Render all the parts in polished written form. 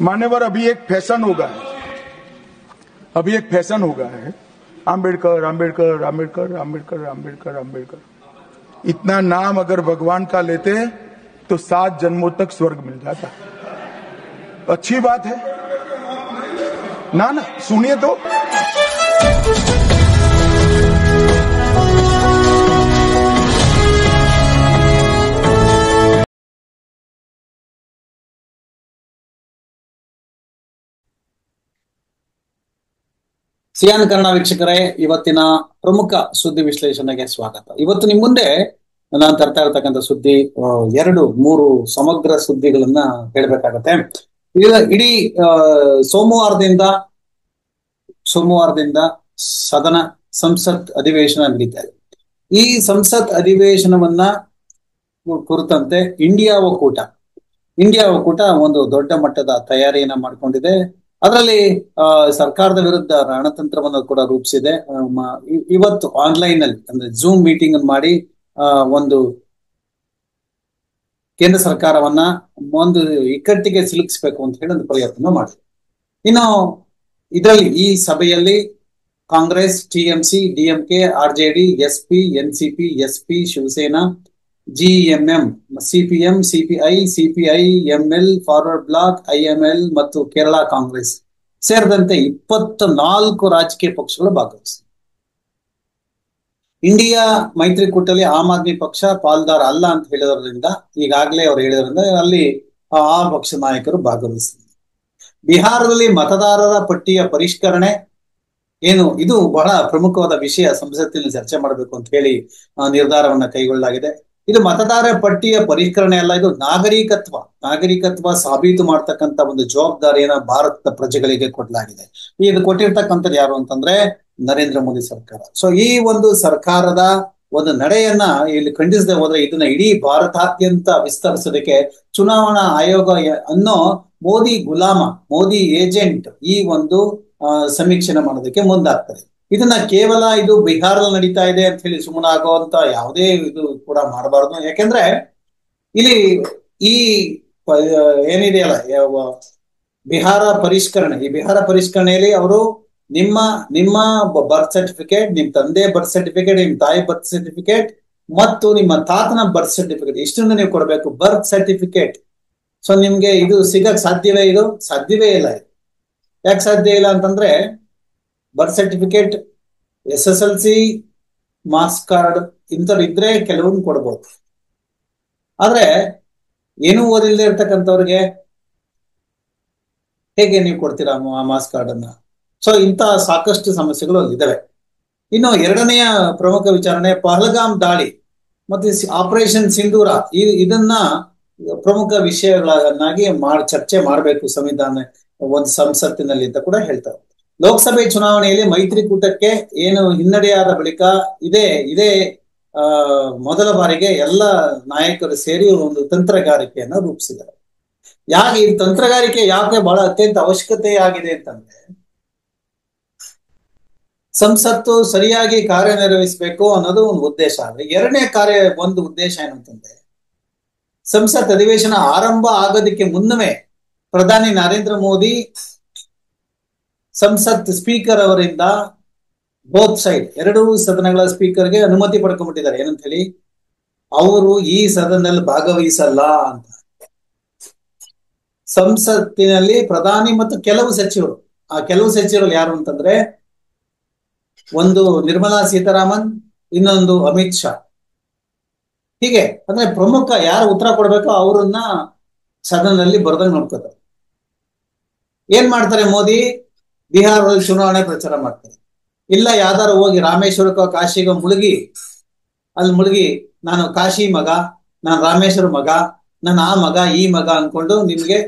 मान्यवर, अभी एक फैशन हो गया है, आम्बेडकर आम्बेडकर आम्बेडकर आम्बेडकर आम्बेडकर आम्बेडकर। इतना नाम अगर भगवान का लेते तो 7 जन्मों तक स्वर्ग मिल जाता। अच्छी बात है ना? सुनिए तो। ಸಿಯಾನ್ ಕನ್ನಡ ವೀಕ್ಷಕರೇ, ಇವತ್ತಿನ ಪ್ರಮುಖ ಸುದ್ದಿ ವಿಶ್ಲೇಷಣೆಗೆ ಸ್ವಾಗತ. ಇವತ್ತು ನಿಮ್ ಮುಂದೆ ನಾನು ತರ್ತಾ ಇರತಕ್ಕಂಥ ಸುದ್ದಿ 2-3 ಸಮಗ್ರ ಸುದ್ದಿಗಳನ್ನ ಹೇಳ್ಬೇಕಾಗತ್ತೆ. ಇಡೀ ಸೋಮವಾರದಿಂದ ಸಂಸತ್ ಅಧಿವೇಶನ ನಡೀತಾ ಇದೆ. ಈ ಸಂಸತ್ ಅಧಿವೇಶನವನ್ನ ಕುರಿತಂತೆ ಇಂಡಿಯಾ ಒಕ್ಕೂಟ ಒಂದು ದೊಡ್ಡ ಮಟ್ಟದ ತಯಾರಿಯನ್ನ ಮಾಡ್ಕೊಂಡಿದೆ. ಅದರಲ್ಲಿ ಸರ್ಕಾರದ ವಿರುದ್ಧ ರಣತಂತ್ರವನ್ನು ಕೂಡ ರೂಪಿಸಿದೆ. ಇವತ್ತು ಆನ್ಲೈನ್ ಅಲ್ಲಿ ಅಂದ್ರೆ ಝೂಮ್ ಮೀಟಿಂಗ್ ಅನ್ನು ಮಾಡಿ ಒಂದು ಕೇಂದ್ರ ಸರ್ಕಾರವನ್ನ ಒಂದು ಇಕ್ಕಟ್ಟಿಗೆ ಸಿಲುಕಿಸಬೇಕು ಅಂತ ಹೇಳಿ ಒಂದು ಪ್ರಯತ್ನ ಮಾಡಿದೆ. ಇನ್ನು ಇದರಲ್ಲಿ ಈ ಸಭೆಯಲ್ಲಿ Congress, TMC, DMK, RJD, SP, NCP, SP, Shivsena, JMM, CPM, CPI, ML, Forward Bloc, IML ಮತ್ತು ಕೇರಳ ಕಾಂಗ್ರೆಸ್ ಸೇರಿದಂತೆ 24 ರಾಜಕೀಯ ಪಕ್ಷಗಳು ಭಾಗವಹಿಸಿವೆ. ಇಂಡಿಯಾ ಮೈತ್ರಿಕೂಟದಲ್ಲಿ ಆಮ್ ಆದ್ಮಿ ಪಕ್ಷ ಪಾಲ್ದಾರ ಅಲ್ಲ ಅಂತ ಹೇಳಿದ್ರಿಂದ, ಈಗಾಗಲೇ ಅವ್ರು ಹೇಳಿದ್ರಿಂದ ಅಲ್ಲಿ ಆ ಪಕ್ಷ ನಾಯಕರು ಭಾಗವಹಿಸಿದ್ದಾರೆ. ಬಿಹಾರದಲ್ಲಿ ಮತದಾರರ ಪಟ್ಟಿಯ ಪರಿಷ್ಕರಣೆ ಇದು ಬಹಳ ಪ್ರಮುಖವಾದ ವಿಷಯ. ಸಂಸತ್ತಿನಲ್ಲಿ ಚರ್ಚೆ ಮಾಡಬೇಕು ಅಂತ ಹೇಳಿ ನಿರ್ಧಾರವನ್ನ ಕೈಗೊಳ್ಳಲಾಗಿದೆ. ಇದು ಮತದಾರ ಪಟ್ಟಿಯ ಪರಿಷ್ಕರಣೆ ಅಲ್ಲ, ಇದು ನಾಗರಿಕತ್ವ ಸಾಬೀತು ಮಾಡ್ತಕ್ಕಂಥ ಒಂದು ಜವಾಬ್ದಾರಿಯನ್ನ ಭಾರತದ ಪ್ರಜೆಗಳಿಗೆ ಕೊಡಲಾಗಿದೆ. ಇದು ಕೊಟ್ಟಿರ್ತಕ್ಕಂಥದ್ದು ಯಾರು ಅಂತಂದ್ರೆ ನರೇಂದ್ರ ಮೋದಿ ಸರ್ಕಾರ. ಸೊ ಈ ಒಂದು ಸರ್ಕಾರದ ಒಂದು ನಡೆಯನ್ನ ಇಲ್ಲಿ ಖಂಡಿಸದೆ ಹೋದ್ರೆ ಇದನ್ನ ಇಡೀ ಭಾರತಾದ್ಯಂತ ವಿಸ್ತರಿಸೋದಕ್ಕೆ ಚುನಾವಣಾ ಆಯೋಗ ಅನ್ನೋ ಮೋದಿ ಏಜೆಂಟ್ ಈ ಒಂದು ಸಮೀಕ್ಷೆನ ಮಾಡೋದಕ್ಕೆ ಮುಂದಾಗ್ತದೆ. ಇದನ್ನ ಕೇವಲ ಇದು ಬಿಹಾರಲ್ಲಿ ನಡೀತಾ ಇದೆ ಅಂತ ಹೇಳಿ ಸುಮ್ಮನಾಗುವಂತ ಯಾವುದೇ ಇದು ಕೂಡ ಮಾಡಬಾರ್ದು. ಯಾಕೆಂದ್ರೆ ಇಲ್ಲಿ ಈ ಏನಿದೆಯಲ್ಲ ಬಿಹಾರ ಪರಿಷ್ಕರಣೆಯಲ್ಲಿ ಅವರು ನಿಮ್ಮ ಬರ್ತ್ ಸರ್ಟಿಫಿಕೇಟ್, ನಿಮ್ ತಂದೆ ಬರ್ತ್ ಸರ್ಟಿಫಿಕೇಟ್, ನಿಮ್ ತಾಯಿ ಬರ್ತ್ ಸರ್ಟಿಫಿಕೇಟ್ ಮತ್ತು ನಿಮ್ಮ ತಾತನ ಬರ್ತ್ ಸರ್ಟಿಫಿಕೇಟ್ ಇಷ್ಟನ್ನು ನೀವು ಕೊಡಬೇಕು. Birth certificate. ಸೊ ನಿಮ್ಗೆ ಇದು ಸಿಗಕ್ ಸಾಧ್ಯವೇ ಇಲ್ಲ. ಯಾಕೆ ಸಾಧ್ಯ ಇಲ್ಲ ಅಂತಂದ್ರೆ birth certificate, SSLC marks card ಇಂಥವ್ರು ಇದ್ರೆ ಕೆಲವೊಂದು ಕೊಡ್ಬೋದು. ಆದ್ರೆ ಏನೂ ಓದಿಲ್ಲದೆ ಇರ್ತಕ್ಕಂಥವ್ರಿಗೆ ಹೇಗೆ ನೀವು ಕೊಡ್ತೀರಾ ಆ ಮಾರ್ಕ್ಸ್ ಕಾರ್ಡ್ ಅನ್ನ? ಸೊ ಇಂತಹ ಸಾಕಷ್ಟು ಸಮಸ್ಯೆಗಳು ಅಲ್ಲಿದ್ದಾವೆ. ಇನ್ನು ಎರಡನೆಯ ಪ್ರಮುಖ ವಿಚಾರಣೆ ಪಹಲ್ಗಾಮ್ ದಾಳಿ ಮತ್ತೆ ಆಪರೇಷನ್ ಸಿಂಧೂರ. ಇದನ್ನ ಪ್ರಮುಖ ವಿಷಯಗಳನ್ನಾಗಿ ಚರ್ಚೆ ಮಾಡಬೇಕು ಒಂದು ಸಂಸತ್ತಿನಲ್ಲಿ ಅಂತ ಕೂಡ ಹೇಳ್ತಾರೆ. ಲೋಕಸಭೆ ಚುನಾವಣೆಯಲ್ಲಿ ಮೈತ್ರಿಕೂಟಕ್ಕೆ ಏನು ಹಿನ್ನಡೆಯಾದ ಬಳಿಕ ಇದೇ ಮೊದಲ ಬಾರಿಗೆ ಎಲ್ಲ ನಾಯಕರು ಸೇರಿ ಒಂದು ತಂತ್ರಗಾರಿಕೆಯನ್ನು ರೂಪಿಸಿದ್ದಾರೆ. ಈ ತಂತ್ರಗಾರಿಕೆ ಯಾಕೆ ಬಹಳ ಅತ್ಯಂತ ಅವಶ್ಯಕತೆ ಆಗಿದೆ ಅಂತಂದ್ರೆ, ಸಂಸತ್ತು ಸರಿಯಾಗಿ ಕಾರ್ಯನಿರ್ವಹಿಸಬೇಕು ಅನ್ನೋದು ಒಂದು ಉದ್ದೇಶ. ಆದ್ರೆ ಎರಡನೇ ಒಂದು ಉದ್ದೇಶ ಏನಂತಂದ್ರೆ, ಸಂಸತ್ ಅಧಿವೇಶನ ಆರಂಭ ಆಗೋದಕ್ಕೆ ಮುನ್ನವೇ ಪ್ರಧಾನಿ ನರೇಂದ್ರ ಮೋದಿ ಸಂಸತ್ ಸ್ಪೀಕರ್ ಅವರಿಂದ ಬೋತ್ ಸೈಡ್ ಎರಡೂ ಸದನಗಳ ಸ್ಪೀಕರ್ಗೆ ಅನುಮತಿ ಪಡ್ಕೊಂಡ್ಬಿಟ್ಟಿದ್ದಾರೆ. ಏನಂತ ಹೇಳಿ, ಅವರು ಈ ಸದನದಲ್ಲಿ ಭಾಗವಹಿಸಲ್ಲ ಅಂತ. ಸಂಸತ್ತಿನಲ್ಲಿ ಪ್ರಧಾನಿ ಮತ್ತು ಕೆಲವು ಸಚಿವರು ಯಾರು ಅಂತಂದ್ರೆ, ಒಂದು ನಿರ್ಮಲಾ ಸೀತಾರಾಮನ್, ಇನ್ನೊಂದು ಅಮಿತ್ ಶಾ. ಹೀಗೆ ಅಂದ್ರೆ ಪ್ರಮುಖ ಯಾರು ಉತ್ತರ ಕೊಡ್ಬೇಕೋ ಅವರನ್ನ ಸದನದಲ್ಲಿ ಬರ್ದಂಗ್ ನೋಡ್ಕೋತಾರೆ. ಏನ್ ಮಾಡ್ತಾರೆ ಮೋದಿ? ಬಿಹಾರದಲ್ಲಿ ಚುನಾವಣೆ ಪ್ರಚಾರ ಮಾಡ್ತಾರೆ. ಇಲ್ಲ ಯಾವ್ದಾರು ಹೋಗಿ ರಾಮೇಶ್ವರಕ್ಕೋ ಕಾಶಿಗೋ ಮುಳುಗಿ ನಾನು ಕಾಶಿ ಮಗ, ನಾನು ರಾಮೇಶ್ವರ ಮಗ, ನಾನು ಆ ಮಗ ಈ ಮಗ ಅನ್ಕೊಂಡು ನಿಮ್ಗೆ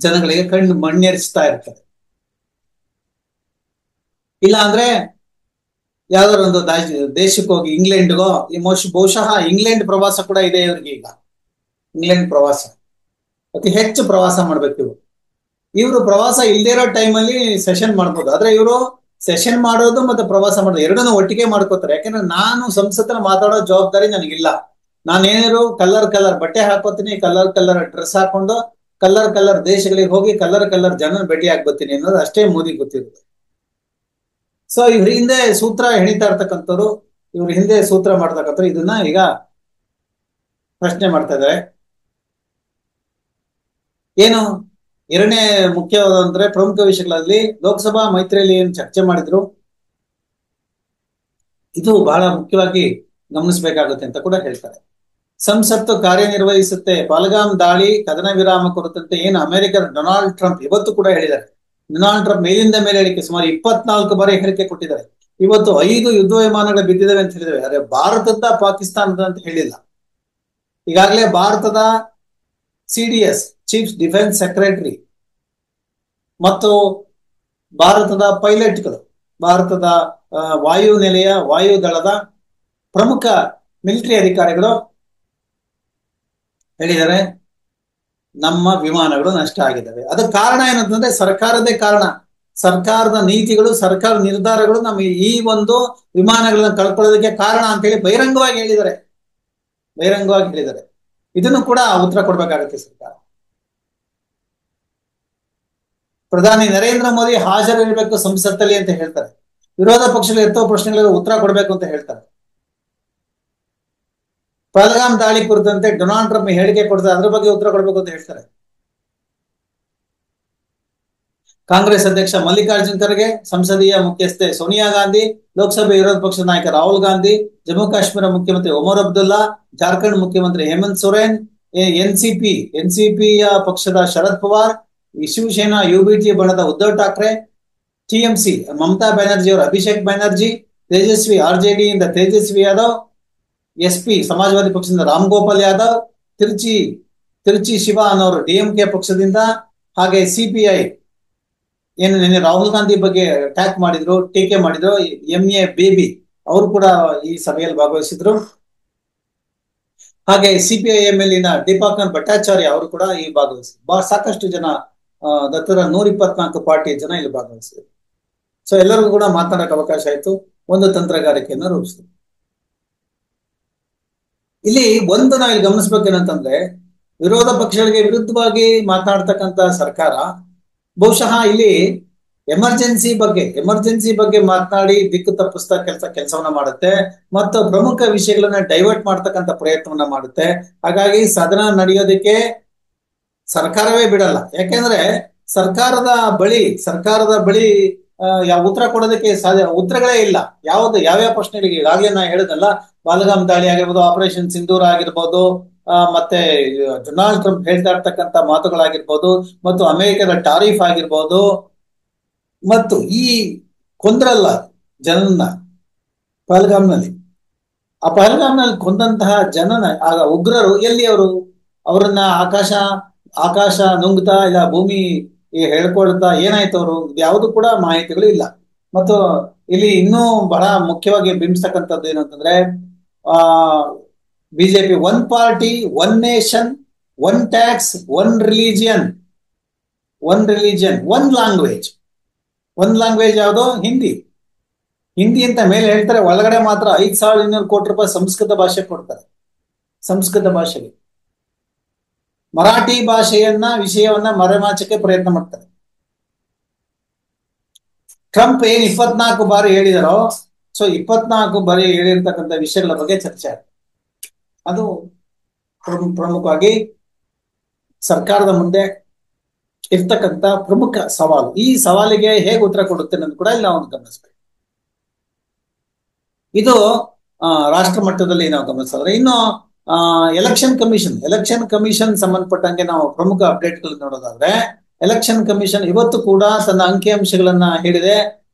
ಜನಗಳಿಗೆ ಕಣ್ಣು ಮಣ್ಣೇರಿಸ್ತಾ ಇರ್ತಾರೆ. ಇಲ್ಲ ಅಂದ್ರೆ ಯಾವ್ದಾರು ಒಂದು ದೇಶಕ್ಕೆ ಹೋಗಿ ಇಂಗ್ಲೆಂಡ್ಗೋ, ಬಹುಶಃ ಇಂಗ್ಲೆಂಡ್ ಪ್ರವಾಸ ಕೂಡ ಇದೆ ಇವ್ರಿಗೆ. ಈಗ ಇಂಗ್ಲೆಂಡ್ ಪ್ರವಾಸ ಅತಿ ಹೆಚ್ಚು ಪ್ರವಾಸ ಮಾಡ್ಬೇಕು ಇವರು ಪ್ರವಾಸ ಇಲ್ದೇ ಇರೋ ಟೈಮಲ್ಲಿ ಸೆಷನ್ ಮಾಡ್ಬೋದು. ಆದ್ರೆ ಇವರು ಸೆಷನ್ ಮಾಡೋದು ಮತ್ತೆ ಪ್ರವಾಸ ಮಾಡೋದು ಎರಡನ್ನೂ ಒಟ್ಟಿಗೆ ಮಾಡ್ಕೋತಾರೆ. ಯಾಕಂದ್ರೆ ನಾನು ಸಂಸತ್ತಲ್ಲಿ ಮಾತಾಡೋ ಜವಾಬ್ದಾರಿ ನನಗಿಲ್ಲ. ನಾನೇನಾದ್ರು ಕಲರ್ ಬಟ್ಟೆ ಹಾಕೋತೀನಿ, ಕಲರ್ ಡ್ರೆಸ್ ಹಾಕೊಂಡು ಕಲರ್ ದೇಶಗಳಿಗೆ ಹೋಗಿ ಕಲರ್ ಜನ ಭೇಟಿ ಆಗ್ಬತ್ತೀನಿ ಅನ್ನೋದು ಅಷ್ಟೇ ಮೋದಿ ಗೊತ್ತಿರುತ್ತೆ. ಸೊ ಇವ್ರ ಹಿಂದೆ ಸೂತ್ರ ಹೆಣಿತಾ ಇರ್ತಕ್ಕಂಥವ್ರು, ಇವ್ರ ಹಿಂದೆ ಸೂತ್ರ ಮಾಡ್ತಕ್ಕಂಥವ್ರು ಇದನ್ನ ಈಗ ಪ್ರಶ್ನೆ ಮಾಡ್ತಾ ಇದ್ದಾರೆ. ಏನು ಎರಡನೇ ಮುಖ್ಯವಾದಂದ್ರೆ ಪ್ರಮುಖ ವಿಷಯಗಳಲ್ಲಿ ಲೋಕಸಭಾ ಮೈತ್ರಿಯಲ್ಲಿ ಏನು ಚರ್ಚೆ ಮಾಡಿದ್ರು, ಇದು ಬಹಳ ಮುಖ್ಯವಾಗಿ ಗಮನಿಸಬೇಕಾಗುತ್ತೆ ಅಂತ ಕೂಡ ಹೇಳ್ತಾರೆ. ಸಂಸತ್ತು ಕಾರ್ಯನಿರ್ವಹಿಸುತ್ತೆ, ಪಹಲ್ಗಾಮ್ ದಾಳಿ ಕದನ ವಿರಾಮ ಕುರಿತಂತೆ ಏನು ಅಮೆರಿಕದ ಡೊನಾಲ್ಡ್ ಟ್ರಂಪ್ ಇವತ್ತು ಕೂಡ ಹೇಳಿದ್ದಾರೆ. ಡೊನಾಲ್ಡ್ ಟ್ರಂಪ್ ಮೇಲಿಂದ ಮೇಲೆ ಹೇಳಿಕೆ ಸುಮಾರು 24 ಬಾರಿ ಹೇಳಿಕೆ ಕೊಟ್ಟಿದ್ದಾರೆ. ಇವತ್ತು 5 ಯುದ್ಧ ವಿಮಾನಗಳು ಬಿದ್ದಿದ್ದಾವೆ ಅಂತ ಹೇಳಿದ್ದಾರೆ. ಆದ್ರೆ ಭಾರತದ ಪಾಕಿಸ್ತಾನದ ಅಂತ ಹೇಳಿಲ್ಲ. ಈಗಾಗಲೇ ಭಾರತದ CDS ಚೀಫ್ ಡಿಫೆನ್ಸ್ ಸೆಕ್ರೆಟರಿ ಮತ್ತು ಭಾರತದ ಪೈಲಟ್ಗಳು, ಭಾರತದ ವಾಯುದಳದ ಪ್ರಮುಖ ಮಿಲಿಟರಿ ಅಧಿಕಾರಿಗಳು ಹೇಳಿದ್ದಾರೆ ನಮ್ಮ ವಿಮಾನಗಳು ನಷ್ಟ ಆಗಿದ್ದಾವೆ. ಅದಕ್ಕೆ ಕಾರಣ ಏನಂತಂದ್ರೆ ಸರ್ಕಾರದೇ ಕಾರಣ, ಸರ್ಕಾರದ ನೀತಿಗಳು, ಸರ್ಕಾರ ನಿರ್ಧಾರಗಳು ನಮ್ಮ ಈ ಒಂದು ವಿಮಾನಗಳನ್ನ ಕಳ್ಕೊಳ್ಳೋದಕ್ಕೆ ಕಾರಣ ಅಂತ ಹೇಳಿ ಬಹಿರಂಗವಾಗಿ ಹೇಳಿದ್ದಾರೆ. ಇದನ್ನು ಕೂಡ ಉತ್ತರ ಕೊಡ್ಬೇಕಾಗತ್ತೆ ಸರ್ಕಾರ. ಪ್ರಧಾನಿ ನರೇಂದ್ರ ಮೋದಿ ಹಾಜರಿರಬೇಕು ಸಂಸತ್ತಲ್ಲಿ ಅಂತ ಹೇಳ್ತಾರೆ. ವಿರೋಧ ಪಕ್ಷಗಳು ಎತ್ತೋ ಪ್ರಶ್ನೆಗಳಿಗೆ ಉತ್ತರ ಕೊಡಬೇಕು ಅಂತ ಹೇಳ್ತಾರೆ. ಪಹಲ್ಗಾಮ್ ದಾಳಿ ಕುರಿತಂತೆ ಡೊನಾಲ್ಡ್ ಟ್ರಂಪ್ ಹೇಳಿಕೆ ಕೊಡ್ತಾರೆ, ಅದ್ರ ಬಗ್ಗೆ ಉತ್ತರ ಕೊಡಬೇಕು ಅಂತ ಹೇಳ್ತಾರೆ. ಕಾಂಗ್ರೆಸ್ ಅಧ್ಯಕ್ಷ ಮಲ್ಲಿಕಾರ್ಜುನ್ ಖರ್ಗೆ, ಸಂಸದೀಯ ಮುಖ್ಯಸ್ಥೆ ಸೋನಿಯಾ ಗಾಂಧಿ, ಲೋಕಸಭೆ ವಿರೋಧ ಪಕ್ಷದ ನಾಯಕ ರಾಹುಲ್ ಗಾಂಧಿ, ಜಮ್ಮು ಕಾಶ್ಮೀರ ಮುಖ್ಯಮಂತ್ರಿ ಒಮರ್ ಅಬ್ದುಲ್ಲಾ, ಜಾರ್ಖಂಡ್ ಮುಖ್ಯಮಂತ್ರಿ ಹೇಮಂತ್ ಸೊರೇನ್, ಎನ್ಸಿಪಿಯ ಪಕ್ಷದ ಶರದ್ ಪವಾರ್, ಶಿವಸೇನಾ UBT ಬಣದ ಉದ್ಧವ್ ಠಾಕ್ರೆ, TMC ಮಮತಾ ಬ್ಯಾನರ್ಜಿ ಅವರ ಅಭಿಷೇಕ್ ಬ್ಯಾನರ್ಜಿ, ತೇಜಸ್ವಿ RJD ಇಂದ ತೇಜಸ್ವಿ ಯಾದವ್, SP ಸಮಾಜವಾದಿ ಪಕ್ಷದಿಂದ ರಾಮ್ ಗೋಪಾಲ್ ಯಾದವ್, ತಿರುಚಿ ಶಿವ ಅನ್ನೋರು DMK ಪಕ್ಷದಿಂದ, ಹಾಗೆ CPI ಏನು ನಿನ್ನೆ ರಾಹುಲ್ ಗಾಂಧಿ ಬಗ್ಗೆ ಟೀಕೆ ಮಾಡಿದ್ರು MA ಬೇಬಿ ಅವರು ಕೂಡ ಈ ಸಭೆಯಲ್ಲಿ ಭಾಗವಹಿಸಿದ್ರು. ಹಾಗೆ CPIM ದೀಪಾಂಕರ್ ಭಟ್ಟಾಚಾರ್ಯ ಅವರು ಕೂಡ ಈ ಭಾಗವಹಿಸಿದ್ರು. ಸಾಕಷ್ಟು ಜನ ದತ್ತರ 124 ಪಾರ್ಟಿಯ ಜನ ಇಲ್ಲಿ ಭಾಗವಹಿಸಿದ್ರು. ಸೊ ಎಲ್ಲರಿಗೂ ಕೂಡ ಮಾತನಾಡಕ್ಕೆ ಅವಕಾಶ ಆಯ್ತು, ಒಂದು ತಂತ್ರಗಾರಿಕೆಯನ್ನು ರೂಪಿಸಿದ್ರು. ಇಲ್ಲಿ ಒಂದು ನಾವಿಲ್ಲಿ ಗಮನಿಸ್ಬೇಕೇನಂತಂದ್ರೆ, ವಿರೋಧ ಪಕ್ಷಗಳಿಗೆ ವಿರುದ್ಧವಾಗಿ ಮಾತನಾಡ್ತಕ್ಕಂತ ಸರ್ಕಾರ ಬಹುಶಃ ಇಲ್ಲಿ ಎಮರ್ಜೆನ್ಸಿ ಬಗ್ಗೆ ಮಾತನಾಡಿ ದಿಕ್ಕು ತಪ್ಪಿಸ್ತಾ ಕೆಲಸವನ್ನ ಮಾಡುತ್ತೆ ಮತ್ತು ಪ್ರಮುಖ ವಿಷಯಗಳನ್ನ ಡೈವರ್ಟ್ ಮಾಡ್ತಕ್ಕಂಥ ಪ್ರಯತ್ನವನ್ನ ಮಾಡುತ್ತೆ. ಹಾಗಾಗಿ ಸದನ ನಡೆಯೋದಕ್ಕೆ ಸರ್ಕಾರವೇ ಬಿಡಲ್ಲ. ಯಾಕೆಂದ್ರೆ ಸರ್ಕಾರದ ಬಳಿ ಯಾವ ಉತ್ತರ ಕೊಡೋದಕ್ಕೆ ಉತ್ತರಗಳೇ ಇಲ್ಲ. ಯಾವ್ಯಾವ ಪ್ರಶ್ನೆಗಳಿಗೆ ಈಗಾಗಲೇ ನಾ ಹೇಳಿದಲ್ಲ, ಪಹಲ್ಗಾಮ್ ದಾಳಿ ಆಗಿರ್ಬೋದು, ಆಪರೇಷನ್ ಸಿಂಧೂರ ಆಗಿರ್ಬೋದು, ಮತ್ತೆ ಡೊನಾಲ್ಡ್ ಟ್ರಂಪ್ ಹೇಳ್ತಾ ಇರ್ತಕ್ಕಂಥ ಮಾತುಗಳಾಗಿರ್ಬೋದು, ಮತ್ತು ಅಮೆರಿಕದ ಟಾರಿಫ್ ಆಗಿರ್ಬೋದು, ಮತ್ತು ಈ ಕೊಂದ್ರಲ್ಲ ಜನನ್ನ ಪಹಲ್ಗಾಮ್ನಲ್ಲಿ, ಆ ಪಹಲ್ಗಾಮ್ನಲ್ಲಿ ಕೊಂದಂತಹ ಜನನ ಆಗ ಉಗ್ರರು ಎಲ್ಲಿ ಅವರನ್ನ ಆಕಾಶ ನುಂಗ್ತಾ ಇಲ್ಲ ಭೂಮಿ ಹೇಳ್ಕೊಳ್ತಾ ಏನಾಯ್ತು ಅವರು ಯಾವುದು ಕೂಡ ಮಾಹಿತಿಗಳು ಇಲ್ಲ. ಮತ್ತು ಇಲ್ಲಿ ಇನ್ನೂ ಬಹಳ ಮುಖ್ಯವಾಗಿ ಬಿಂಬಿಸ್ತಕ್ಕಂಥದ್ದು ಏನಂತಂದ್ರೆ, BJP 1 party 1 nation 1 tax 1 religion 1 language. 1 language ಯಾವುದು? ಹಿಂದಿ ಅಂತ ಮೇಲೆ ಹೇಳ್ತಾರೆ, ಒಳಗಡೆ ಮಾತ್ರ 5200 ಕೋಟಿ ರೂಪಾಯಿ ಸಂಸ್ಕೃತ ಭಾಷೆ ಕೊಡ್ತಾರೆ. ಸಂಸ್ಕೃತ ಭಾಷೆಗೆ ಮರಾಠಿ ವಿಷಯವನ್ನ ಮರೆಮಾಚಕ್ಕೆ ಪ್ರಯತ್ನ ಮಾಡ್ತಾರೆ. ಟ್ರಂಪ್ ಏನ್ 24 ಬಾರಿ ಹೇಳಿದಾರೋ, ಸೊ 24 ಬಾರಿ ಹೇಳಿರ್ತಕ್ಕಂಥ ವಿಷಯಗಳ ಬಗ್ಗೆ ಚರ್ಚೆ ಆಗುತ್ತೆ. ಅದು ಪ್ರಮುಖವಾಗಿ ಸರ್ಕಾರದ ಮುಂದೆ ಇರ್ತಕ್ಕಂಥ ಪ್ರಮುಖ ಸವಾಲು. ಈ ಸವಾಲಿಗೆ ಹೇಗೆ ಉತ್ತರ ಕೊಡುತ್ತೆ ಅನ್ನೋದು ಕೂಡ ಇಲ್ಲಿ ನಾವು ಗಮನಿಸ್ಬೇಕು. ಇದು ರಾಷ್ಟ್ರ ಮಟ್ಟದಲ್ಲಿ ನಾವು ಗಮನಿಸಿದ್ರೆ, ಇನ್ನು ಎಲೆಕ್ಷನ್ ಕಮಿಷನ್ ಸಂಬಂಧಪಟ್ಟಂಗೆ ನಾವು ಪ್ರಮುಖ ಅಪ್ಡೇಟ್ಗಳು ನೋಡೋದಾದ್ರೆ, ಎಲೆಕ್ಷನ್ ಕಮಿಷನ್ ಇವತ್ತು ಕೂಡ ತನ್ನ ಅಂಕಿಅಂಶಗಳನ್ನ ಹೇಳಿದೆ.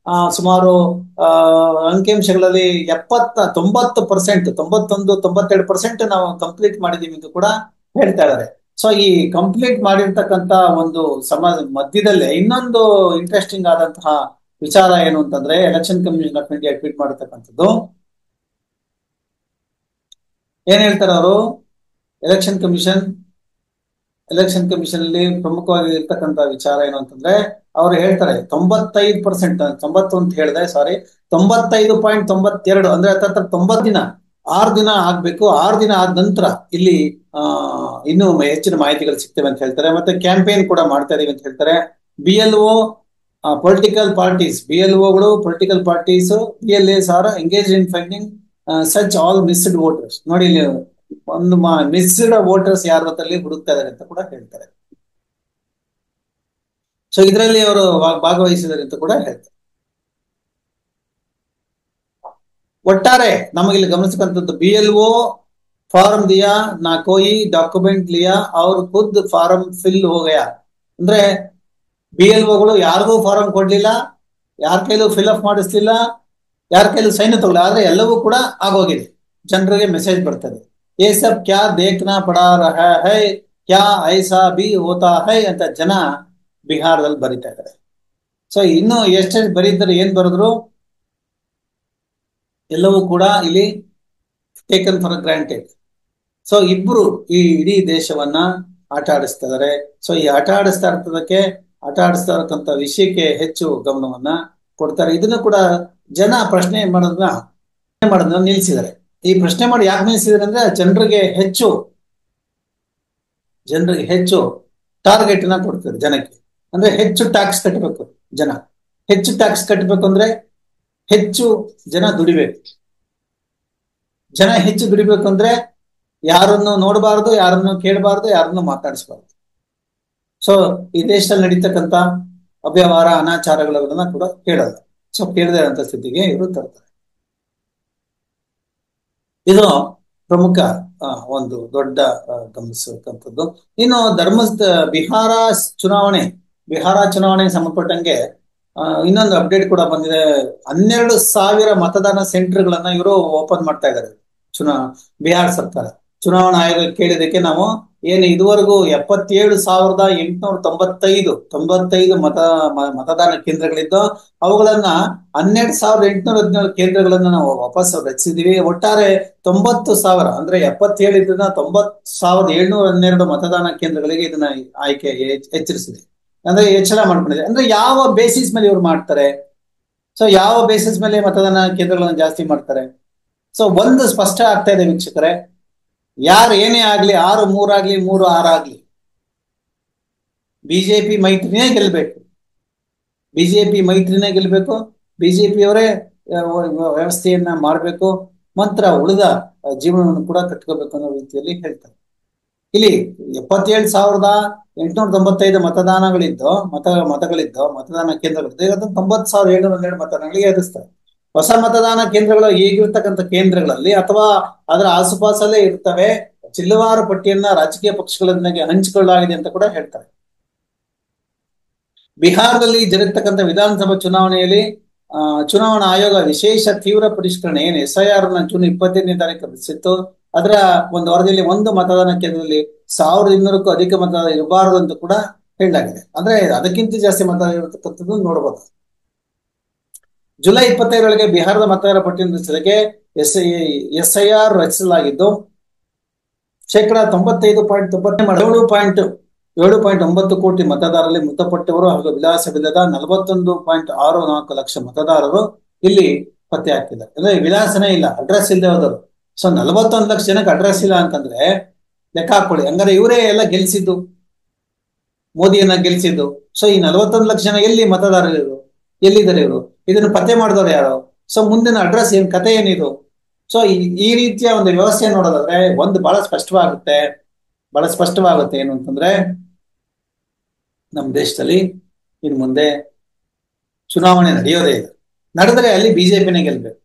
ಸುಮಾರು ಅಂಕಿಅಂಶಗಳಲ್ಲಿ 90%, 91-92% ನಾವು ಕಂಪ್ಲೀಟ್ ಮಾಡಿದೀವಿ ಅಂತ ಕೂಡ ಹೇಳ್ತಾ ಇದ್ದಾರೆ. ಸೊ ಈ ಕಂಪ್ಲೀಟ್ ಮಾಡಿರ್ತಕ್ಕಂತ ಒಂದು ಮಧ್ಯದಲ್ಲೇ ಇನ್ನೊಂದು ಇಂಟ್ರೆಸ್ಟಿಂಗ್ ಆದಂತಹ ವಿಚಾರ ಏನು ಅಂತಂದ್ರೆ, election commission of India tweet ಮಾಡಿರ್ತಕ್ಕಂಥದ್ದು ಏನ್ ಹೇಳ್ತಾರೆ ಅವರು, ಎಲೆಕ್ಷನ್ ಕಮಿಷನ್ ಎಲೆಕ್ಷನ್ ಕಮಿಷನ್ ಅಲ್ಲಿ ಪ್ರಮುಖವಾಗಿ ಇರ್ತಕ್ಕಂಥ ವಿಚಾರ ಏನು ಅಂತಂದ್ರೆ ಅವ್ರು ಹೇಳ್ತಾರೆ 95%, 90 ಅಂತ ಹೇಳಿದೆ, ಸಾರಿ, 95.92 ಅಂದ್ರೆ ಹತ್ತತ್ರ 90 ದಿನ, 6 ದಿನ ಆಗ್ಬೇಕು. 6 ದಿನ ಆದ ನಂತರ ಇಲ್ಲಿ ಇನ್ನೂ ಹೆಚ್ಚಿನ ಮಾಹಿತಿಗಳು ಸಿಗ್ತವೆ ಅಂತ ಹೇಳ್ತಾರೆ. ಮತ್ತೆ ಕ್ಯಾಂಪೇನ್ ಕೂಡ ಮಾಡ್ತಾ ಇದೀವಿ ಅಂತ ಹೇಳ್ತಾರೆ. BLO ಪೊಲಿಟಿಕಲ್ ಪಾರ್ಟೀಸ್, BLOಗಳು political parties, PLAs are engage in finding such all missed voters. ನೋಡಿ ಇಲ್ಲಿ ಒಂದು ಮಿಸ್ಡ್ ವೋಟರ್ಸ್ ಯಾರ ಹೊತ್ತಲ್ಲಿ ಹುಡುಕ್ತಾ ಇದಾರೆ ಅಂತ ಕೂಡ ಹೇಳ್ತಾರೆ. ಸೊ ಇದರಲ್ಲಿ ಅವರು ಭಾಗವಹಿಸಿದ್ದಾರೆ ಅಂತ ಕೂಡ ಹೇಳ್ತಾರೆ. ಒಟ್ಟಾರೆ ನಮಗಿಲ್ಲಿ ಗಮನಿಸತಕ್ಕಂಥದ್ದು BLO ಫಾರ್ಮ್ ದಿಯಾ ನಾ ಕೋಯಿ ಡಾಕ್ಯುಮೆಂಟ್ ಲಿಯಾ ಅವ್ರ ಖುದ್ ಫಾರ್ಮ್ ಫಿಲ್ ಹೋಗಯ. ಅಂದ್ರೆ BLOಗಳು ಯಾರಿಗೂ ಫಾರಂ ಕೊಡ್ಲಿಲ್ಲ, ಯಾರ ಕೈಲೂ ಫಿಲ್ ಅಪ್ ಮಾಡಿಸ್ಲಿಲ್ಲ, ಯಾರ ಕೈಲೂ ಸೈನ್ ತಗೊಳ್ಳ, ಆದ್ರೆ ಎಲ್ಲವೂ ಕೂಡ ಆಗೋಗಿದೆ. ಜನರಿಗೆ ಮೆಸೇಜ್ ಬರ್ತದೆ, ये सब क्या देखना पड़ा रहा है, क्या ऐसा भी होता है ಅಂತ ಜನ ಬಿಹಾರದಲ್ಲಿ ಬರೀತಾ ಇದ್ದಾರೆ. ಸೊ ಇನ್ನು ಎಷ್ಟೆಷ್ಟು ಬರೀತಾರೆ, ಏನ್ ಬರೆದ್ರು ಎಲ್ಲವೂ ಕೂಡ ಇಲ್ಲಿ ಟೇಕನ್ ಫಾರ್ ಗ್ರಾಂಟೆಡ್. ಸೊ ಇಬ್ರು ಈ ಇಡೀ ದೇಶವನ್ನ ಆಟ ಆಡಿಸ್ತಾ ಇದಾರೆ. ಸೊ ಈ ಆಟ ಆಡಿಸ್ತಾ ಇರ್ತಕ್ಕಂಥ ವಿಷಯಕ್ಕೆ ಹೆಚ್ಚು ಗಮನವನ್ನ ಕೊಡ್ತಾರೆ. ಇದನ್ನು ಕೂಡ ಜನ ಪ್ರಶ್ನೆ ಮಾಡೋದನ್ನ ನಿಲ್ಸಿದ್ದಾರೆ. ಈ ಪ್ರಶ್ನೆ ಮಾಡಿ ಯಾಕೆ ನಿಲ್ಸಿದ್ದಾರೆ ಅಂದ್ರೆ ಜನರಿಗೆ ಹೆಚ್ಚು ಟಾರ್ಗೆಟ್ ನ ಕೊಡ್ತಾರೆ ಜನಕ್ಕೆ. ಅಂದ್ರೆ ಹೆಚ್ಚು ಟ್ಯಾಕ್ಸ್ ಕಟ್ಟಬೇಕು ಜನ. ಹೆಚ್ಚು ಟ್ಯಾಕ್ಸ್ ಕಟ್ಟಬೇಕು ಅಂದ್ರೆ ಹೆಚ್ಚು ಜನ ದುಡಿಬೇಕು. ಜನ ಹೆಚ್ಚು ದುಡಿಬೇಕು ಅಂದ್ರೆ ಯಾರನ್ನು ನೋಡಬಾರ್ದು, ಯಾರನ್ನು ಕೇಳಬಾರ್ದು, ಯಾರನ್ನು ಮಾತಾಡಿಸಬಾರ್ದು. ಸೊ ಈ ದೇಶದಲ್ಲಿ ನಡೀತಕ್ಕಂಥ ಅವ್ಯವಹಾರ, ಅನಾಚಾರಗಳನ್ನ ಕೂಡ ಕೇಳಲ್ಲ. ಸೊ ಕೇಳದೇ ಇರೋಂಥ ಸ್ಥಿತಿಗೆ ಇವರು ತರ್ತಾರೆ. ಇದು ಪ್ರಮುಖ ಒಂದು ದೊಡ್ಡ ಗಮನಿಸತಕ್ಕಂಥದ್ದು. ಇನ್ನು ಬಿಹಾರ ಚುನಾವಣೆ ಸಂಬಂಧಪಟ್ಟಂಗೆ ಇನ್ನೊಂದು ಅಪ್ಡೇಟ್ ಕೂಡ ಬಂದಿದೆ. 12,000 ಮತದಾನ ಸೆಂಟರ್ಗಳನ್ನ ಇವರು ಓಪನ್ ಮಾಡ್ತಾ ಇದ್ದಾರೆ ಬಿಹಾರ ಸರ್ಕಾರ. ಚುನಾವಣಾ ಆಯೋಗ ಕೇಳಿದಕ್ಕೆ ನಾವು ಏನು ಇದುವರೆಗೂ 77,895 ಮತದಾನ ಕೇಂದ್ರಗಳಿದ್ದು ಅವುಗಳನ್ನ 12,817 ಕೇಂದ್ರಗಳನ್ನ ನಾವು ವಾಪಸ್ ರಚಿಸಿದೀವಿ. ಒಟ್ಟಾರೆ 90,000 ಅಂದ್ರೆ 77 ಇದನ್ನ 90,712 ಮತದಾನ ಕೇಂದ್ರಗಳಿಗೆ ಇದನ್ನ ಆಯ್ಕೆ ಹೆಚ್ಚರಿಸಿದೆ, ಅಂದ್ರೆ ಹೆಚ್ಚಳ ಮಾಡ್ಕೊಂಡಿದೆ. ಅಂದ್ರೆ ಯಾವ ಬೇಸಿಸ್ ಮೇಲೆ ಇವ್ರು ಮಾಡ್ತಾರೆ? ಸೊ ಯಾವ ಬೇಸಿಸ್ ಮೇಲೆ ಮತದಾನ ಕೇಂದ್ರಗಳನ್ನ ಜಾಸ್ತಿ ಮಾಡ್ತಾರೆ? ಸೊ ಒಂದು ಸ್ಪಷ್ಟ ಆಗ್ತಾ ಇದೆ ವೀಕ್ಷಕರೇ, ಯಾರು ಏನೇ ಆಗ್ಲಿ, 6-3 ಆಗ್ಲಿ 3-6 ಆಗ್ಲಿ, ಬಿಜೆಪಿ ಮೈತ್ರಿನೇ ಗೆಲ್ಬೇಕು. ಬಿಜೆಪಿಯವರೇ ವ್ಯವಸ್ಥೆಯನ್ನ ಮಾಡಬೇಕು, ಮಾತ್ರ ಉಳಿದ ಜೀವನವನ್ನು ಕೂಡ ಕಟ್ಕೋಬೇಕು ಅನ್ನೋ ರೀತಿಯಲ್ಲಿ ಹೇಳ್ತಾರೆ. ಇಲ್ಲಿ 77,895 ಮತದಾನ ಕೇಂದ್ರಗಳಿದ್ದು ಇವತ್ತು 90,712 ಮತದಾನಗಳಿಗೆ ಏರಿಸ್ತಾರೆ. ಹೊಸ ಮತದಾನ ಕೇಂದ್ರಗಳು ಈಗಿರ್ತಕ್ಕಂಥ ಕೇಂದ್ರಗಳಲ್ಲಿ ಅಥವಾ ಅದರ ಆಸುಪಾಸಲ್ಲೇ ಇರ್ತವೆ. ಜಿಲ್ಲೆವಾರು ಪಟ್ಟಿಯನ್ನ ರಾಜಕೀಯ ಪಕ್ಷಗಳೊಂದಿಗೆ ಹಂಚಿಕೊಳ್ಳಲಾಗಿದೆ ಅಂತ ಕೂಡ ಹೇಳ್ತಾರೆ. ಬಿಹಾರದಲ್ಲಿ ಜರುಗತಕ್ಕಂಥ ವಿಧಾನಸಭಾ ಚುನಾವಣೆಯಲ್ಲಿ ಚುನಾವಣಾ ಆಯೋಗ ವಿಶೇಷ ತೀವ್ರ ಪರಿಷ್ಕರಣೆ ಏನು SIR ಜೂನ್ 25ನೇ ತಾರೀಕು ರಚಿಸಿತ್ತು. ಅದರ ಒಂದು ವರದಿಯಲ್ಲಿ ಒಂದು ಮತದಾನ ಕೇಂದ್ರದಲ್ಲಿ 1,200ಕ್ಕೂ ಅಧಿಕ ಮತದಾನ ಇರಬಾರದು ಅಂತ ಕೂಡ ಹೇಳಲಾಗಿದೆ. ಅಂದ್ರೆ ಅದಕ್ಕಿಂತ ಜಾಸ್ತಿ ಮತದಾನ ಇರತಕ್ಕಂಥದ್ದು ನೋಡಬಹುದು. ಜುಲೈ 25ರೊಳಗೆ ಬಿಹಾರದ ಮತದಾರರ ಪಟ್ಟಿಯನ್ನು ರಚಿಸಲಿಕ್ಕೆ SIR ರಚಿಸಲಾಗಿದ್ದು 95.7.9 ಕೋಟಿ ಮತದಾರರಲ್ಲಿ ಮೃತಪಟ್ಟವರು ಹಾಗೂ ವಿಳಾಸವಿಲ್ಲದ 41.64 ಲಕ್ಷ ಮತದಾರರು ಇಲ್ಲಿ ಪತ್ತೆ ಆಗ್ತಿದ್ದಾರೆ. ಅಂದ್ರೆ ವಿಳಾಸನೇ ಇಲ್ಲ, ಅಡ್ರೆಸ್ ಇಲ್ಲದೆ ಹೋದರು. ಸೊ 41 ಲಕ್ಷ ಜನಕ್ಕೆ ಅಡ್ರೆಸ್ ಇಲ್ಲ ಅಂತಂದ್ರೆ ಲೆಕ್ಕ ಹಾಕೊಳ್ಳಿ. ಹಂಗಾರೆ ಇವರೇ ಎಲ್ಲ ಗೆಲ್ಸಿದ್ದು, ಮೋದಿಯನ್ನ ಗೆಲ್ಸಿದ್ದು. ಸೊ ಈ 41 ಲಕ್ಷ ಜನ ಎಲ್ಲಿ ಮತದಾರರು ಎಲ್ಲಿದ್ದಾರೆ ಇವರು? ಇದನ್ನು ಪತ್ತೆ ಮಾಡಿದವರು ಯಾರು? ಸೊ ಮುಂದಿನ ಅಡ್ರೆಸ್ ಏನ್ ಕತೆ ಏನಿದು? ಸೊ ಈ ರೀತಿಯ ಒಂದು ವ್ಯವಸ್ಥೆ ನೋಡೋದಾದ್ರೆ ಒಂದು ಬಹಳ ಸ್ಪಷ್ಟವಾಗುತ್ತೆ ಏನು ಅಂತಂದ್ರೆ, ನಮ್ಮ ದೇಶದಲ್ಲಿ ಇನ್ನು ಮುಂದೆ ಚುನಾವಣೆ ನಡೆಯೋದೇ ಇಲ್ಲ. ನಡೆದ್ರೆ ಅಲ್ಲಿ ಬಿಜೆಪಿನೇ ಗೆಲ್ಬೇಕು.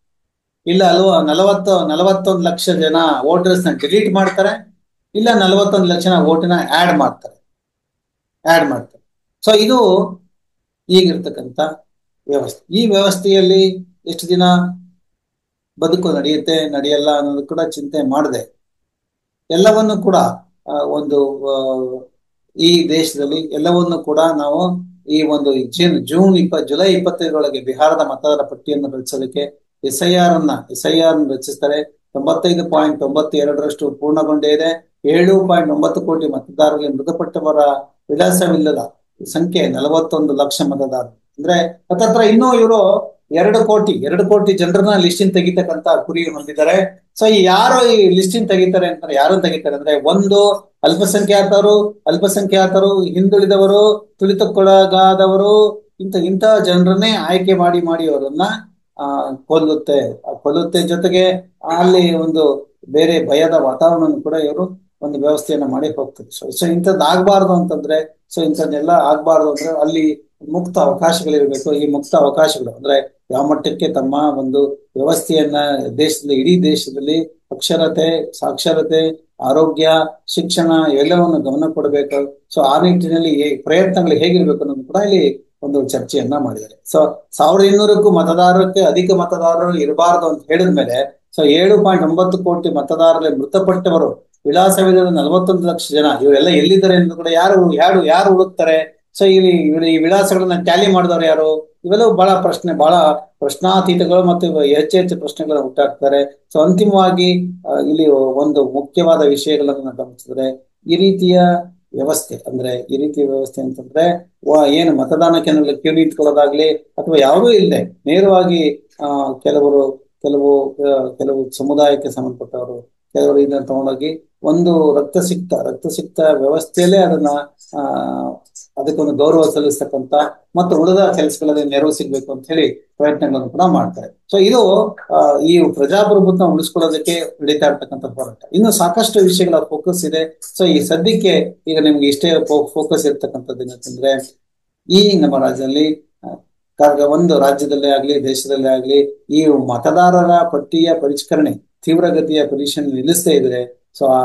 ಇಲ್ಲ ಅಲ್ವಾ 41 ಲಕ್ಷ ಜನ ವೋಟರ್ಸ್ ನ ಡಿಲೀಟ್ ಮಾಡ್ತಾರೆ, ಇಲ್ಲ 41 ಲಕ್ಷ ಜನ ವೋಟಿನ ಆಡ್ ಮಾಡ್ತಾರೆ. ಸೊ ಇದು ಈಗಿರ್ತಕ್ಕಂಥ ವ್ಯವಸ್ಥೆ. ಈ ವ್ಯವಸ್ಥೆಯಲ್ಲಿ ಎಷ್ಟು ದಿನ ಬದುಕು ನಡೆಯಲ್ಲ ಅನ್ನೋದು ಕೂಡ ಚಿಂತೆ ಮಾಡದೆ ಎಲ್ಲವನ್ನು ಕೂಡ ಈ ದೇಶದಲ್ಲಿ ಎಲ್ಲವನ್ನು ಕೂಡ ನಾವು ಈ ಒಂದು ಜುಲೈ 25ರೊಳಗೆ ಬಿಹಾರದ ಮತದಾರರ ಪಟ್ಟಿಯನ್ನು ರಚಿಸಲಿಕ್ಕೆ SIR ರಚಿಸ್ತಾರೆ. 95.92% ಪೂರ್ಣಗೊಂಡೇ ಇದೆ. 7.9 ಕೋಟಿ ಮತದಾರರಲ್ಲಿ ಮೃತಪಟ್ಟವರ ವಿಳಾಸವಿಲ್ಲದ ಸಂಖ್ಯೆ 41 ಲಕ್ಷ ಮತದಾರರು. ಅಂದ್ರೆ ಹತ್ತತ್ರ ಇನ್ನೂ ಇವರು 2 ಕೋಟಿ ಜನರನ್ನ ಲಿಸ್ಟಿನ್ ತೆಗಿತಕ್ಕಂತ ಗುರಿ ಹೊಂದಿದ್ದಾರೆ. ಸೊ ಯಾರು ಈ ಲಿಸ್ಟಿನ್ ತೆಗಿತಾರೆ ಅಂತಾರೆ, ಯಾರನ್ನ ತೆಗಿತಾರೆ ಅಂದ್ರೆ, ಒಂದು ಅಲ್ಪಸಂಖ್ಯಾತರು, ಹಿಂದುಳಿದವರು, ತುಳಿತಕ್ಕೊಳಗಾದವರು, ಇಂಥ ಜನರನ್ನೇ ಆಯ್ಕೆ ಮಾಡಿ ಅವರನ್ನ ಕೊಲ್ಲುತ್ತೆ. ಜೊತೆಗೆ ಅಲ್ಲಿ ಒಂದು ಬೇರೆ ಭಯದ ವಾತಾವರಣ ಕೂಡ ಇವರು ಒಂದು ವ್ಯವಸ್ಥೆಯನ್ನ ಮಾಡಿ ಹೋಗ್ತಾರೆ. ಸೊ ಇಂಥದ್ದು ಆಗ್ಬಾರ್ದು ಅಂತಂದ್ರೆ, ಸೊ ಇಂಥದ್ದೆಲ್ಲ ಆಗ್ಬಾರ್ದು ಅಂದ್ರೆ ಅಲ್ಲಿ ಮುಕ್ತ ಅವಕಾಶಗಳಿರ್ಬೇಕು. ಈ ಮುಕ್ತ ಅವಕಾಶಗಳು ಅಂದ್ರೆ ಯಾವ ಮಟ್ಟಕ್ಕೆ ತಮ್ಮ ಒಂದು ವ್ಯವಸ್ಥೆಯನ್ನ ಇಡೀ ದೇಶದಲ್ಲಿ ಅಕ್ಷರತೆ, ಸಾಕ್ಷರತೆ, ಆರೋಗ್ಯ, ಶಿಕ್ಷಣ ಎಲ್ಲವನ್ನು ಗಮನ ಕೊಡಬೇಕು. ಸೊ ಆ ನಿಟ್ಟಿನಲ್ಲಿ ಪ್ರಯತ್ನಗಳು ಹೇಗಿರ್ಬೇಕು ಅನ್ನೋದು ಕೂಡ ಇಲ್ಲಿ ಒಂದು ಚರ್ಚೆಯನ್ನ ಮಾಡಿದ್ದಾರೆ. ಸೊ 1200ಕ್ಕೂ ಮತದಾರಕ್ಕೆ ಅಧಿಕ ಮತದಾರರು ಇರಬಾರ್ದು ಅಂತ ಹೇಳಿದ್ಮೇಲೆ, ಸೊ 7.9 ಕೋಟಿ ಮತದಾರರಲ್ಲಿ ಮೃತಪಟ್ಟವರು ವಿಳಾಸವಿಲ್ಲದ 41 ಲಕ್ಷ ಜನ ಇವರೆಲ್ಲ ಎಲ್ಲಿದ್ದಾರೆ ಎಂದು ಕೂಡ ಯಾರು ಹುಡುಕ್ತಾರೆ? ಸೊ ಈ ವಿಳಾಸಗಳನ್ನ ಟ್ಯಾಲಿ ಮಾಡಿದವರು ಯಾರು? ಇವೆಲ್ಲವೂ ಬಹಳ ಪ್ರಶ್ನಾತೀತಗಳು ಮತ್ತು ಹೆಚ್ಚು ಪ್ರಶ್ನೆಗಳನ್ನ ಹುಟ್ಟಾಕ್ತಾರೆ. ಸೊ ಅಂತಿಮವಾಗಿ ಇಲ್ಲಿ ಒಂದು ಮುಖ್ಯವಾದ ವಿಷಯಗಳನ್ನ ಗಮನಿಸಿದ್ರೆ, ಈ ರೀತಿಯ ವ್ಯವಸ್ಥೆ ಅಂತಂದ್ರೆ ಏನು ಮತದಾನಕ್ಕೆ ಕ್ಯೂ ನಿಂತ್ಕೊಳ್ಳೋದಾಗ್ಲಿ ಅಥವಾ ಯಾವುದೂ ಇಲ್ಲದೆ ನೇರವಾಗಿ ಕೆಲವು ಸಮುದಾಯಕ್ಕೆ ಸಂಬಂಧಪಟ್ಟವರು ಕೆಲವರು ಇದನ್ನ ತಗೊಂಡೋಗಿ ಒಂದು ರಕ್ತಸಿಕ್ತ ವ್ಯವಸ್ಥೆಯಲ್ಲೇ ಅದಕ್ಕೊಂದು ಗೌರವ ಸಲ್ಲಿಸ್ತಕ್ಕಂತ ಮತ್ತು ಉಳಿದ ಕೆಲಸಗಳಲ್ಲಿ ನೆರವು ಸಿಗ್ಬೇಕು ಅಂತ ಹೇಳಿ ಪ್ರಯತ್ನಗಳನ್ನು ಕೂಡ ಮಾಡ್ತಾರೆ. ಸೊ ಇದು ಈ ಪ್ರಜಾಪ್ರಭುತ್ವ ಉಳಿಸ್ಕೊಳ್ಳೋದಕ್ಕೆ ನಡೀತಾ ಇರ್ತಕ್ಕಂಥ ಹೋರಾಟ. ಇನ್ನು ಸಾಕಷ್ಟು ವಿಷಯಗಳ ಫೋಕಸ್ ಇದೆ. ಸೊ ಈ ಸದ್ಯಕ್ಕೆ ಈಗ ನಿಮ್ಗೆ ಇಷ್ಟೇ ಫೋಕಸ್ ಇರ್ತಕ್ಕಂಥದ್ದು ಏನಂತಂದ್ರೆ, ಈ ನಮ್ಮ ರಾಜ್ಯದಲ್ಲೇ ಆಗ್ಲಿ ದೇಶದಲ್ಲೇ ಆಗ್ಲಿ ಈ ಮತದಾರರ ಪಟ್ಟಿಯ ಪರಿಷ್ಕರಣೆ ತೀವ್ರಗತಿಯ ಪರಿಶೀಲನೆ ನಿಲ್ಲಿಸದೇ ಇದ್ರೆ, ಸೊ ಆ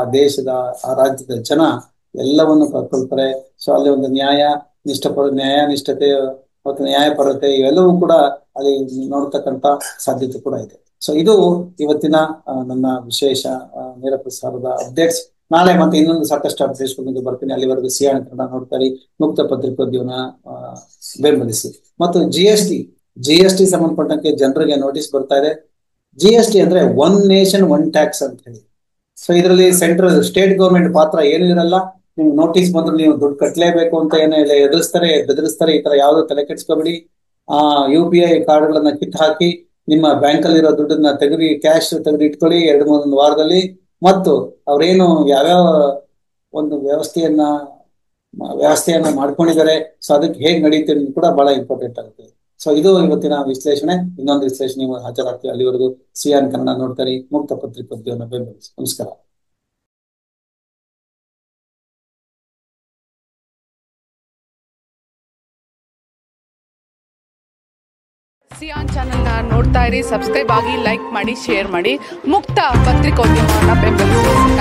ರಾಜ್ಯದ ಜನ ಎಲ್ಲವನ್ನು ಕಳ್ಕೊಳ್ತಾರೆ. ಸೊ ಅಲ್ಲಿ ಒಂದು ನ್ಯಾಯನಿಷ್ಠತೆ ಮತ್ತು ನ್ಯಾಯಪರತೆ ಇವೆಲ್ಲವೂ ಕೂಡ ಅಲ್ಲಿ ನೋಡ್ತಕ್ಕಂತ ಸಾಧ್ಯತೆ ಕೂಡ ಇದೆ. ಸೊ ಇದು ಇವತ್ತಿನ ನನ್ನ ವಿಶೇಷ ನೇರ ಪ್ರಸಾರದ ಅಪ್ಡೇಟ್ಸ್. ನಾಳೆ ಮತ್ತೆ ಇನ್ನೊಂದು ಸಾಕಷ್ಟು ಅಪ್ಡೇಟ್ಸ್ ಬರ್ತೀನಿ. ಅಲ್ಲಿವರೆಗೂ ಸಿಯಾನ್ ಕನ್ನಡ ನೋಡ್ತಾರೆ, ಮುಕ್ತ ಪತ್ರಿಕೋದ್ಯಮನ ಬೆಂಬಲಿಸಿ. ಮತ್ತು ಜಿಎಸ್ಟಿ ಸಂಬಂಧಪಟ್ಟಂತೆ ಜನರಿಗೆ ನೋಟಿಸ್ ಬರ್ತಾ ಇದೆ. ಜಿಎಸ್ಟಿ ಅಂದ್ರೆ ಒನ್ ನೇಷನ್ ಒನ್ ಟ್ಯಾಕ್ಸ್ ಅಂತ ಹೇಳಿ. ಸೊ ಇದರಲ್ಲಿ ಸ್ಟೇಟ್ ಗೌರ್ಮೆಂಟ್ ಪಾತ್ರ ಏನು ಇರಲ್ಲ. ನಿಮ್ಗೆ ನೋಟಿಸ್ ಬಂದ್ರೆ ನೀವು ದುಡ್ಡು ಕಟ್ಟಲೇಬೇಕು ಅಂತ ಏನಿಲ್ಲ, ಬೆದರಿಸ್ತಾರೆ. ಈ ತರ ಯಾವ್ದು ತಲೆ ಕೆಡ್ಸ್ಕೊಬೇಡಿ. UPI ಕಾರ್ಡ್ಗಳನ್ನ ಹಾಕಿ ನಿಮ್ಮ ಬ್ಯಾಂಕ್ ಅಲ್ಲಿರೋ ದುಡ್ಡನ್ನ ಕ್ಯಾಶ್ ತೆಗೆದು ಇಟ್ಕೊಳ್ಳಿ 2-3 ವಾರದಲ್ಲಿ. ಮತ್ತು ಅವ್ರೇನು ಯಾವ್ಯಾವ ಒಂದು ವ್ಯವಸ್ಥೆಯನ್ನ ಮಾಡ್ಕೊಂಡಿದ್ದಾರೆ, ಸೊ ಅದಕ್ಕೆ ಹೇಗೆ ನಡೀತೆ ಕೂಡ ಬಹಳ ಇಂಪಾರ್ಟೆಂಟ್ ಆಗುತ್ತೆ. ಸೊ ಇದು ಇವತ್ತಿನ ವಿಶ್ಲೇಷಣೆ. ಇನ್ನೊಂದು ವಿಶ್ಲೇಷಣೆ ಹಾಜರಾಗ್ತೀವಿ. ಅಲ್ಲಿವರೆಗೂ ಸಿಯಾನ್ ಕನ್ನಡ ನೋಡ್ತಾರೆ, ಮುಕ್ತ ಪತ್ರಿಕೋದ್ಯಮನ ಬೆಂಬಲಿಸಿ. ನಮಸ್ಕಾರ. ಸಿಯಾನ್ ಚಾನೆಲ್ನ ನೋಡ್ತಾ ಇರಿ, ಸಬ್ಸ್ಕ್ರೈಬ್ ಆಗಿ, ಲೈಕ್ ಮಾಡಿ, ಶೇರ್ ಮಾಡಿ. ಮುಕ್ತ ಪತ್ರಿಕೋದ್ಯಮವನ್ನು ಬೆಂಬಲಿಸಿ.